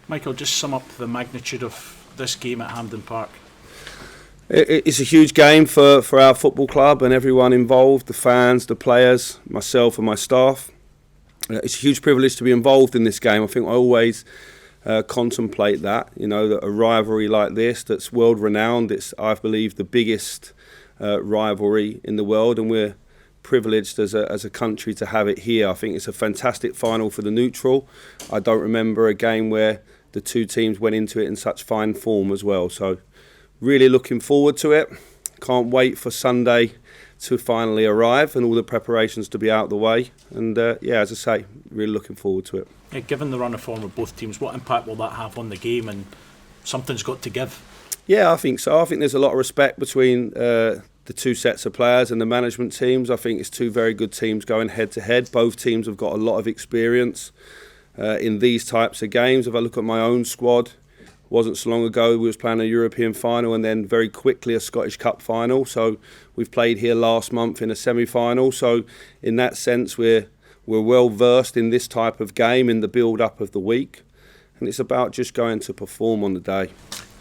Michael, just sum up the magnitude of this game at Hampden Park. It's a huge game for our football club and everyone involved, the fans, the players, myself and my staff. It's a huge privilege to be involved in this game. I think I always contemplate that, that a rivalry like this that's world renowned, it's, I believe, the biggest rivalry in the world, and we're privileged as a country to have it here. I think it's a fantastic final for the neutral. I don't remember a game where the two teams went into it in such fine form as well. So really looking forward to it. Can't wait for Sunday to finally arrive and all the preparations to be out of the way. And as I say, really looking forward to it. Yeah, given the run of form of both teams, what impact will that have on the game? And something's got to give. Yeah, I think so. I think there's a lot of respect between the two sets of players and the management teams. I think it's two very good teams going head to head. Both teams have got a lot of experience in these types of games. If I look at my own squad, wasn't so long ago we was playing a European final and then very quickly a Scottish Cup final. So we've played here last month in a semi-final. So in that sense we're well versed in this type of game in the build-up of the week. And it's about just going to perform on the day.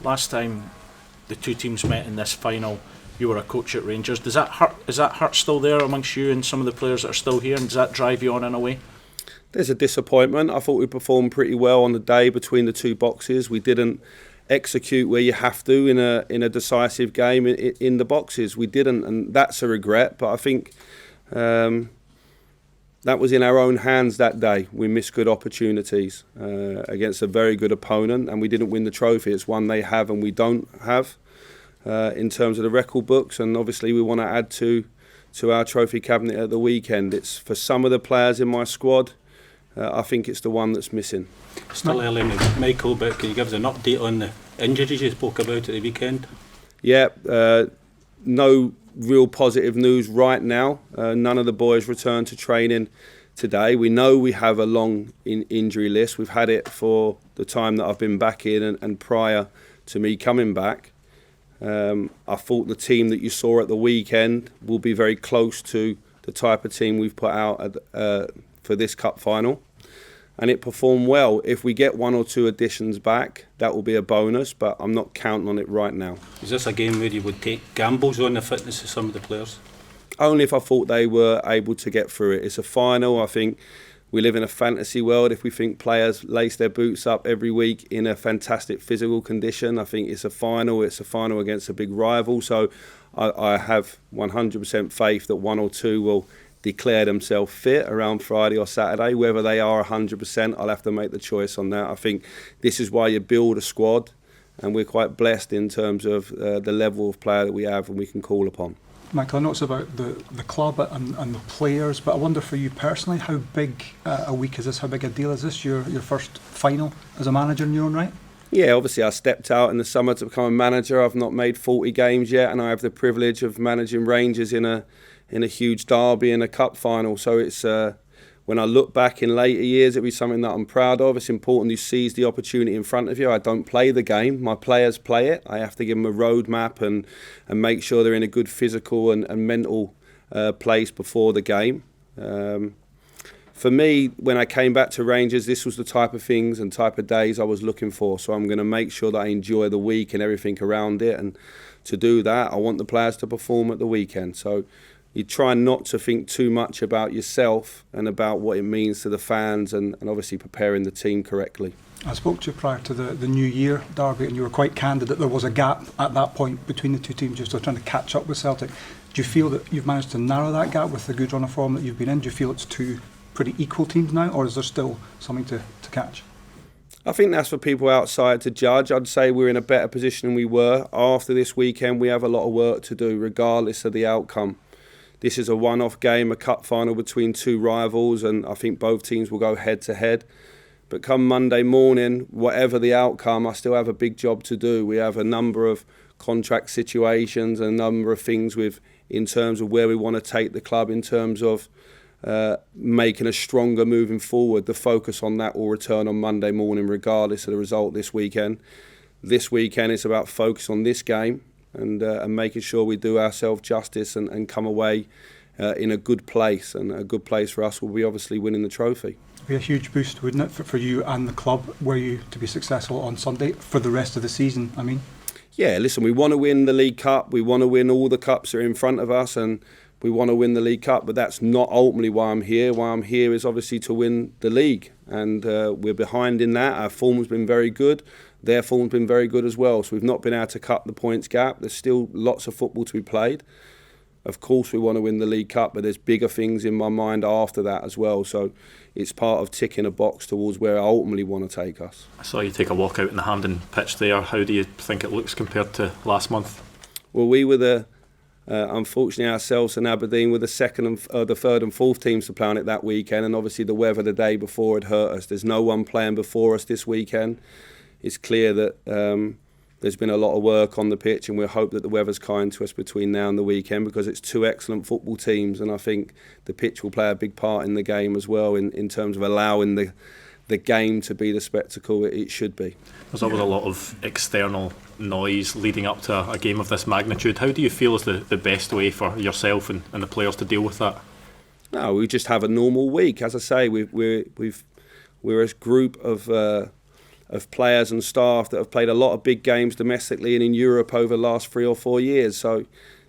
Last time the two teams met in this final, you were a coach at Rangers. Does that hurt? Is that hurt still there amongst you and some of the players that are still here? And does that drive you on in a way? There's a disappointment. I thought we performed pretty well on the day between the two boxes. We didn't execute where you have to in a decisive game in the boxes. We didn't, and that's a regret. But I think that was in our own hands that day. We missed good opportunities against a very good opponent, and we didn't win the trophy. It's one they have and we don't have in terms of the record books. And obviously we want to add to our trophy cabinet at the weekend. It's for some of the players in my squad. I think it's the one that's missing. Still early, Michael, but can you give us an update on the injuries you spoke about at the weekend? Yeah, no real positive news right now. None of the boys returned to training today. We know we have a long injury list. We've had it for the time that I've been back in and prior to me coming back. I thought the team that you saw at the weekend will be very close to the type of team we've put out for this cup final, and it performed well. If we get one or two additions back, that will be a bonus, but I'm not counting on it right now. Is this a game where you would take gambles on the fitness of some of the players? Only if I thought they were able to get through it. It's a final. I think we live in a fantasy world. If we think players lace their boots up every week in a fantastic physical condition, I think it's a final. It's a final against a big rival. So I have 100% faith that one or two will declare themselves fit around Friday or Saturday. Whether they are 100%, I'll have to make the choice on that. I think this is why you build a squad, and we're quite blessed in terms of the level of player that we have and we can call upon. Michael, I know it's about the club and the players, but I wonder for you personally, how big a week is this? How big a deal is this? Your first final as a manager in your own right? Yeah, obviously I stepped out in the summer to become a manager. I've not made 40 games yet, and I have the privilege of managing Rangers in a huge derby in a cup final. So it's when I look back in later years, it'll be something that I'm proud of. It's important you seize the opportunity in front of you. I don't play the game. My players play it. I have to give them a roadmap and make sure they're in a good physical and mental place before the game. For me, when I came back to Rangers, this was the type of things and type of days I was looking for. So I'm going to make sure that I enjoy the week and everything around it. And to do that, I want the players to perform at the weekend. So you try not to think too much about yourself and about what it means to the fans and obviously preparing the team correctly. I spoke to you prior to the New Year derby, and you were quite candid that there was a gap at that point between the two teams. You're still trying to catch up with Celtic. Do you feel that you've managed to narrow that gap with the good run of form that you've been in? Do you feel it's two pretty equal teams now, or is there still something to catch? I think that's for people outside to judge. I'd say we're in a better position than we were. After this weekend, we have a lot of work to do, regardless of the outcome. This is a one-off game, a cup final between two rivals, and I think both teams will go head-to-head. But come Monday morning, whatever the outcome, I still have a big job to do. We have a number of contract situations, a number of things in terms of where we want to take the club, in terms of making us stronger moving forward. The focus on that will return on Monday morning, regardless of the result this weekend. This weekend, it's about focus on this game and making sure we do ourselves justice and come away in a good place, and a good place for us will be obviously winning the trophy. It'd be a huge boost, wouldn't it, for you and the club, were you to be successful on Sunday for the rest of the season, I mean? Yeah, listen, we want to win the League Cup, we want to win all the cups that are in front of us, and we want to win the League Cup, but that's not ultimately why I'm here. Why I'm here is obviously to win the league, and we're behind in that. Our form's been very good, their form's been very good as well, so we've not been able to cut the points gap. There's still lots of football to be played. Of course we want to win the League Cup, but there's bigger things in my mind after that as well. So it's part of ticking a box towards where I ultimately want to take us. I saw you take a walk out in the Hampden pitch there. How do you think it looks compared to last month? Well, we were unfortunately ourselves and Aberdeen were the third and fourth teams to play on it that weekend, and obviously the weather the day before had hurt us. There's no one playing before us this weekend. It's clear that there's been a lot of work on the pitch, and we hope that the weather's kind to us between now and the weekend, because it's two excellent football teams, and I think the pitch will play a big part in the game as well in terms of allowing the game to be the spectacle it should be. There's always a lot of external noise leading up to a game of this magnitude. How do you feel is the best way for yourself and the players to deal with that? No, we just have a normal week. As I say, we're a group of players and staff that have played a lot of big games domestically and in Europe over the last 3 or 4 years. So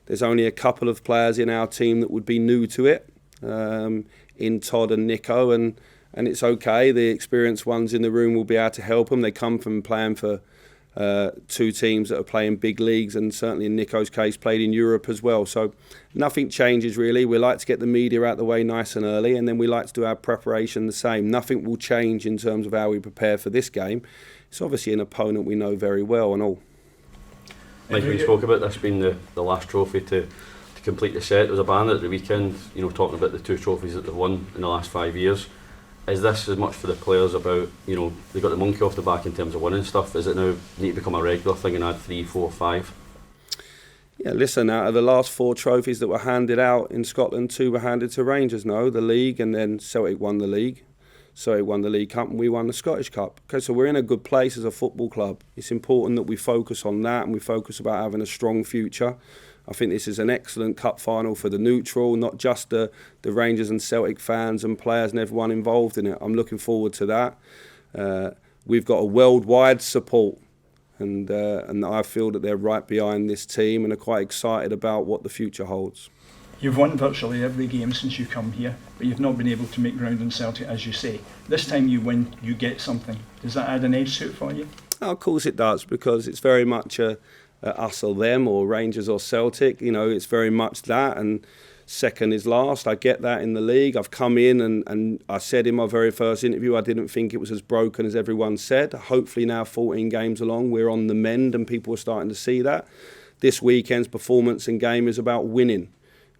there's only a couple of players in our team that would be new to it, in Todd and Nico, and it's okay. The experienced ones in the room will be able to help them. They come from playing for two teams that are playing big leagues, and certainly in Nico's case played in Europe as well. So nothing changes really. We like to get the media out the way nice and early, and then we like to do our preparation the same. Nothing will change in terms of how we prepare for this game. It's obviously an opponent we know very well and all. Michael, you spoke about this being the last trophy to complete the set. There was a banner at the weekend, talking about the 2 trophies that they've won in the last 5 years. Is this as much for the players about, they got the monkey off the back in terms of winning stuff? Is it now need to become a regular thing and add 3, 4, 5? Yeah, listen, out of the last 4 trophies that were handed out in Scotland, 2 were handed to Rangers, the league, and then Celtic won the league. Celtic won the League Cup and we won the Scottish Cup. Okay, so we're in a good place as a football club. It's important that we focus on that and we focus about having a strong future. I think this is an excellent cup final for the neutral, not just the Rangers and Celtic fans and players and everyone involved in it. I'm looking forward to that. We've got a worldwide support, and I feel that they're right behind this team and are quite excited about what the future holds. You've won virtually every game since you come here, but you've not been able to make ground in Celtic, as you say. This time you win, you get something. Does that add an edge to it for you? Oh, of course it does, because it's very much us or them, or Rangers or Celtic. It's very much that, and second is last. I get that in the league. I've come in and I said in my very first interview I didn't think it was as broken as everyone said. Hopefully now 14 games along we're on the mend and people are starting to see that. This weekend's performance and game is about winning.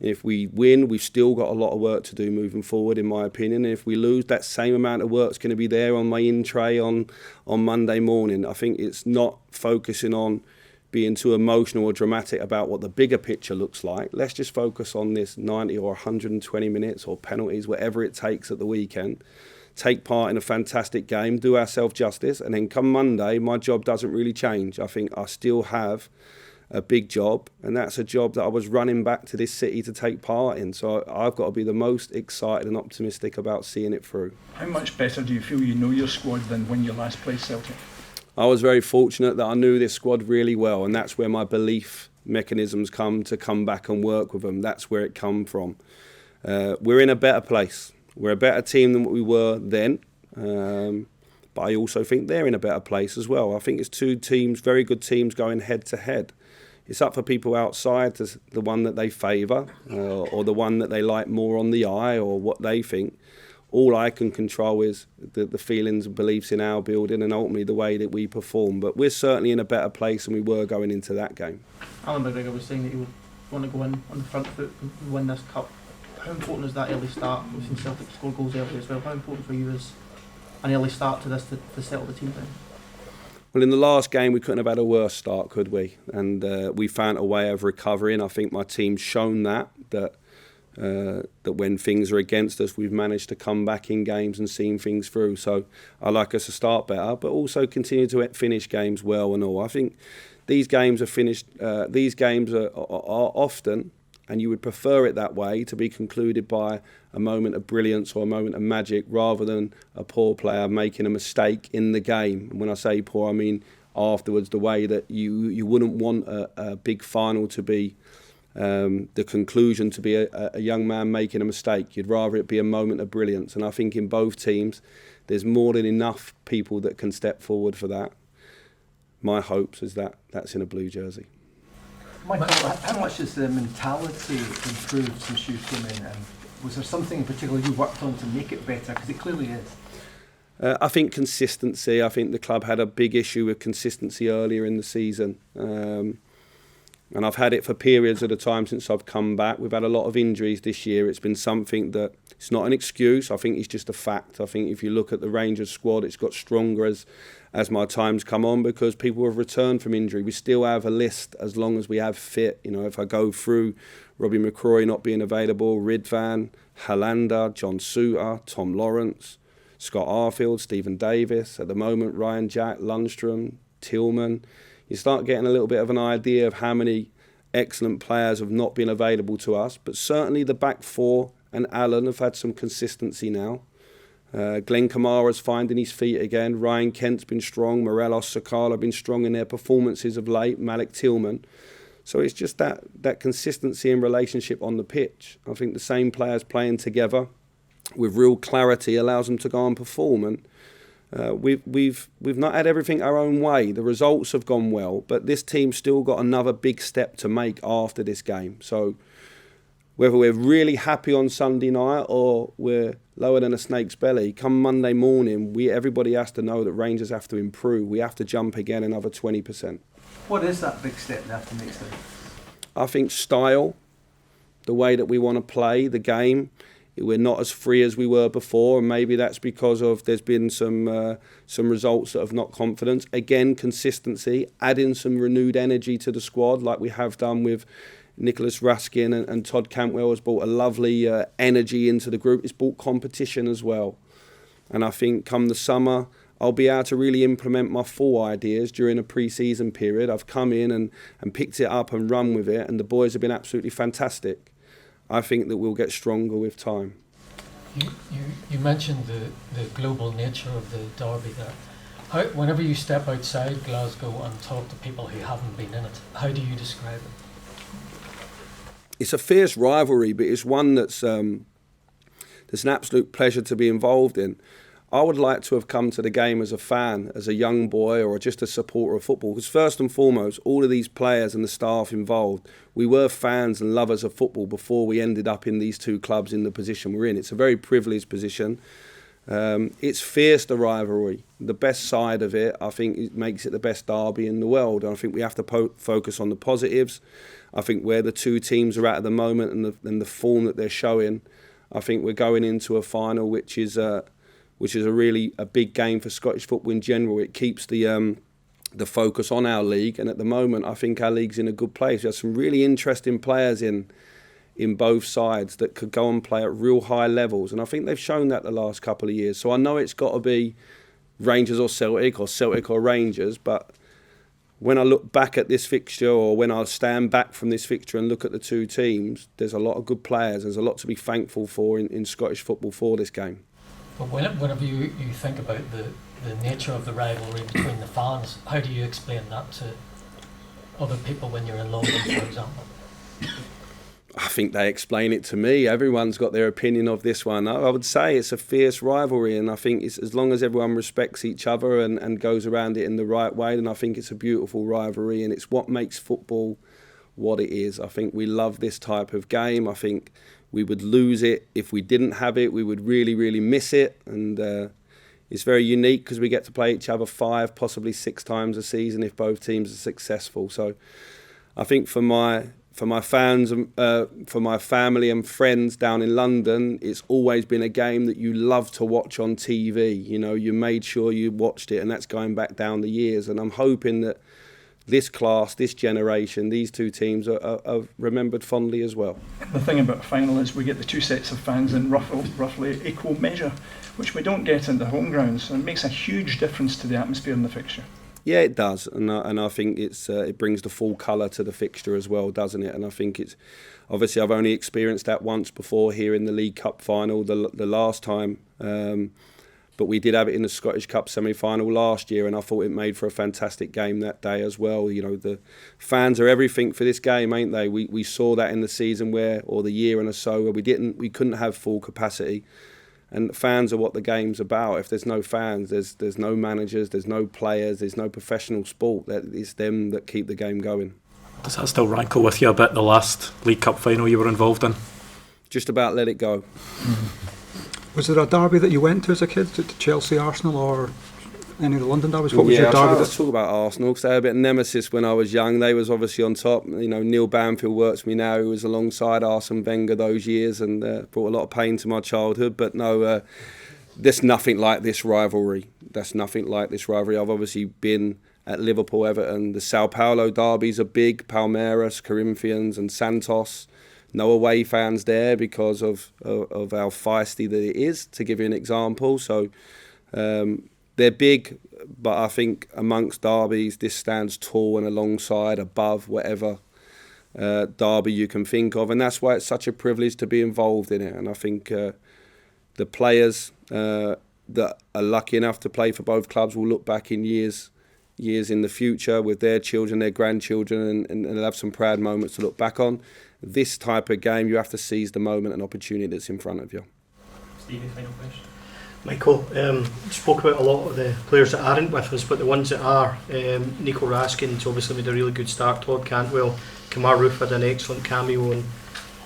If we win, we've still got a lot of work to do moving forward, in my opinion. And if we lose, that same amount of work's going to be there on my in-tray on Monday morning. I think it's not focusing on being too emotional or dramatic about what the bigger picture looks like. Let's just focus on this 90 or 120 minutes or penalties, whatever it takes at the weekend. Take part in a fantastic game, do ourselves justice, and then come Monday, my job doesn't really change. I think I still have a big job, and that's a job that I was running back to this city to take part in. So I've got to be the most excited and optimistic about seeing it through. How much better do you feel you know your squad than when you last played Celtic? I was very fortunate that I knew this squad really well, and that's where my belief mechanisms come back and work with them. That's where it come from. We're in a better place. We're a better team than what we were then, but I also think they're in a better place as well. I think it's 2 teams, very good teams, going head to head. It's up for people outside to the one that they favour or the one that they like more on the eye or what they think. All I can control is the feelings and beliefs in our building and ultimately the way that we perform. But we're certainly in a better place than we were going into that game. Alan McGregor was saying that he would want to go in on the front foot and win this cup. How important is that early start? We've seen Celtic score goals early as well. How important for you is an early start to this to settle the team down? Well, in the last game, we couldn't have had a worse start, could we? And we found a way of recovering. I think my team's shown that when things are against us, we've managed to come back in games and seen things through. So I like us to start better, but also continue to finish games well and all. I think these games are finished. These games are often and you would prefer it that way, to be concluded by a moment of brilliance or a moment of magic, rather than a poor player making a mistake in the game. And when I say poor, I mean afterwards, the way that you wouldn't want a big final to be the conclusion to be a young man making a mistake. You'd rather it be a moment of brilliance. And I think in both teams, there's more than enough people that can step forward for that. My hopes is that that's in a blue jersey. Michael, how much has the mentality improved since you came in? And was there something in particular you worked on to make it better? Because it clearly is. I think consistency. I think the club had a big issue with consistency earlier in the season. And I've had it for periods of the time since I've come back. We've had a lot of injuries this year. It's been something that, it's not an excuse. I think it's just a fact. I think if you look at the Rangers squad, it's got stronger as my time's come on, because people have returned from injury. We still have a list as long as we have fit. You know, if I go through Robbie McCrory not being available, Ridvan, Hollander, John Suter, Tom Lawrence, Scott Arfield, Stephen Davis, at the moment Ryan Jack, Lundstrom, Tillman. You start getting a little bit of an idea of how many excellent players have not been available to us. But certainly the back four and Alan have had some consistency now. Glenn Kamara's finding his feet again. Ryan Kent's been strong. Morelos, Sakala have been strong in their performances of late. Malik Tillman. So it's just that consistency and relationship on the pitch. I think the same players playing together with real clarity allows them to go and perform. And we've not had everything our own way. The results have gone well, but this team's still got another big step to make after this game. So whether we're really happy on Sunday night or we're lower than a snake's belly, come Monday morning, everybody has to know that Rangers have to improve. We have to jump again another 20%. What is that big step they have to make? I think style, the way that we want to play the game. We're not as free as we were before, and maybe that's because of there's been some results that have knocked confidence. Again, consistency, adding some renewed energy to the squad, like we have done with Nicholas Raskin and Todd Cantwell has brought a lovely energy into the group. It's brought competition as well. And I think come the summer, I'll be able to really implement my full ideas during a pre-season period. I've come in and picked it up and run with it, and the boys have been absolutely fantastic. I think that we'll get stronger with time. You mentioned the global nature of the derby there. Whenever you step outside Glasgow and talk to people who haven't been in it, how do you describe it? It's a fierce rivalry, but it's one that's an absolute pleasure to be involved in. I would like to have come to the game as a fan, as a young boy, or just a supporter of football. Because first and foremost, all of these players and the staff involved, we were fans and lovers of football before we ended up in these two clubs in the position we're in. It's a very privileged position. It's fierce, the rivalry. The best side of it, I think, it makes it the best derby in the world. And I think we have to focus on the positives. I think where the two teams are at the moment and the form that they're showing, I think we're going into a final which is a really big game for Scottish football in general. It keeps the focus on our league, and at the moment I think our league's in a good place. We have some really interesting players in both sides that could go and play at real high levels, and I think they've shown that the last couple of years. So I know it's got to be Rangers or Celtic or Rangers, but when I look back at this fixture, or when I stand back from this fixture and look at the two teams, there's a lot of good players. There's a lot to be thankful for in Scottish football for this game. But whenever you think about the nature of the rivalry between the fans, how do you explain that to other people when you're in London, for example? I think they explain it to me. Everyone's got their opinion of this one. I would say it's a fierce rivalry, and I think it's, as long as everyone respects each other and goes around it in the right way, then I think it's a beautiful rivalry, and it's what makes football what it is. I think we love this type of game. I think we would lose it if we didn't have it. We would really, really miss it. And it's very unique because we get to play each other 5, possibly 6 times a season if both teams are successful. So I think for my fans, for my family and friends down in London, it's always been a game that you love to watch on TV. You know, you made sure you watched it, and that's going back down the years. And I'm hoping that this class, this generation, these two teams are remembered fondly as well. The thing about a final is we get the two sets of fans in roughly equal measure, which we don't get in the home grounds, and it makes a huge difference to the atmosphere in the fixture. Yeah, it does, and I think it brings the full colour to the fixture as well, doesn't it? And I think it's obviously I've only experienced that once before here in the League Cup final, the last time, but we did have it in the Scottish Cup semi-final last year, and I thought it made for a fantastic game that day as well. You know, the fans are everything for this game, ain't they? We saw that in the season or the year and so, where we couldn't have full capacity. And fans are what the game's about. If there's no fans, there's no managers, there's no players, there's no professional sport. It's them that keep the game going. Does that still rankle with you a bit, the last League Cup final you were involved in? Just about let it go. Was there a derby that you went to as a kid, to Chelsea, Arsenal, or any of the London derbies? What was your derby? Let's talk about Arsenal, because they had a bit of nemesis when I was young. They was obviously on top. You know, Neil Banfield works for me now, who was alongside Arsene Wenger those years, and brought a lot of pain to my childhood. But no, there's nothing like this rivalry. That's nothing like this rivalry. I've obviously been at Liverpool, Everton. The Sao Paulo derbies are big. Palmeiras, Corinthians and Santos. No away fans there because of how feisty that it is, to give you an example. So they're big, but I think amongst derbies, this stands tall and alongside, above whatever derby you can think of. And that's why it's such a privilege to be involved in it. And I think the players that are lucky enough to play for both clubs will look back in years in the future with their children, their grandchildren, and they'll have some proud moments to look back on. This type of game, you have to seize the moment and opportunity that's in front of you. Stevie, final question. Michael, you spoke about a lot of the players that aren't with us, but the ones that are, Nico Raskin's obviously made a really good start, Todd Cantwell, Kamar Roof had an excellent cameo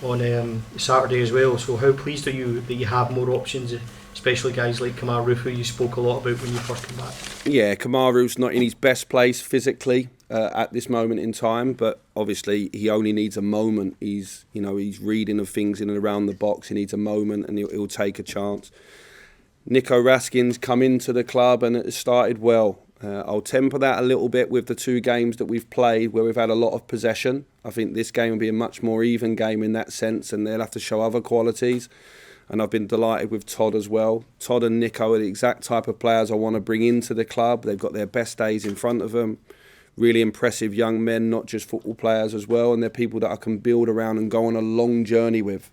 on Saturday as well, so how pleased are you that you have more options, especially guys like Kamar Roof, who you spoke a lot about when you first came back? Yeah, Kamar Roof's not in his best place physically at this moment in time, but obviously he only needs a moment. He's reading of things in and around the box. He needs a moment, and he'll take a chance. Nico Raskin's come into the club and it has started well. I'll temper that a little bit with the two games that we've played where we've had a lot of possession. I think this game will be a much more even game in that sense, and they'll have to show other qualities. And I've been delighted with Todd as well. Todd and Nico are the exact type of players I want to bring into the club. They've got their best days in front of them. Really impressive young men, not just football players as well. And they're people that I can build around and go on a long journey with.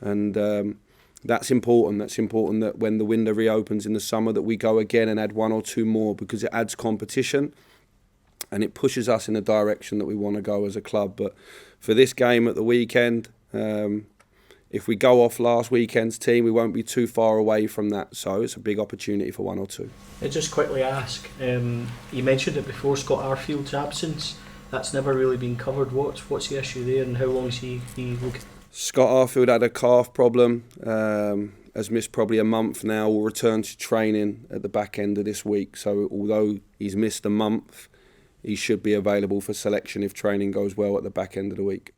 And that's important. That's important that when the window reopens in the summer that we go again and add one or two more, because it adds competition and it pushes us in the direction that we want to go as a club. But for this game at the weekend, if we go off last weekend's team, we won't be too far away from that. So it's a big opportunity for one or two. I just quickly ask, you mentioned it before, Scott Arfield's absence. That's never really been covered. What's the issue there, and how long is he looking? Scott Arfield had a calf problem, has missed probably a month now, will return to training at the back end of this week. So although he's missed a month, he should be available for selection if training goes well at the back end of the week.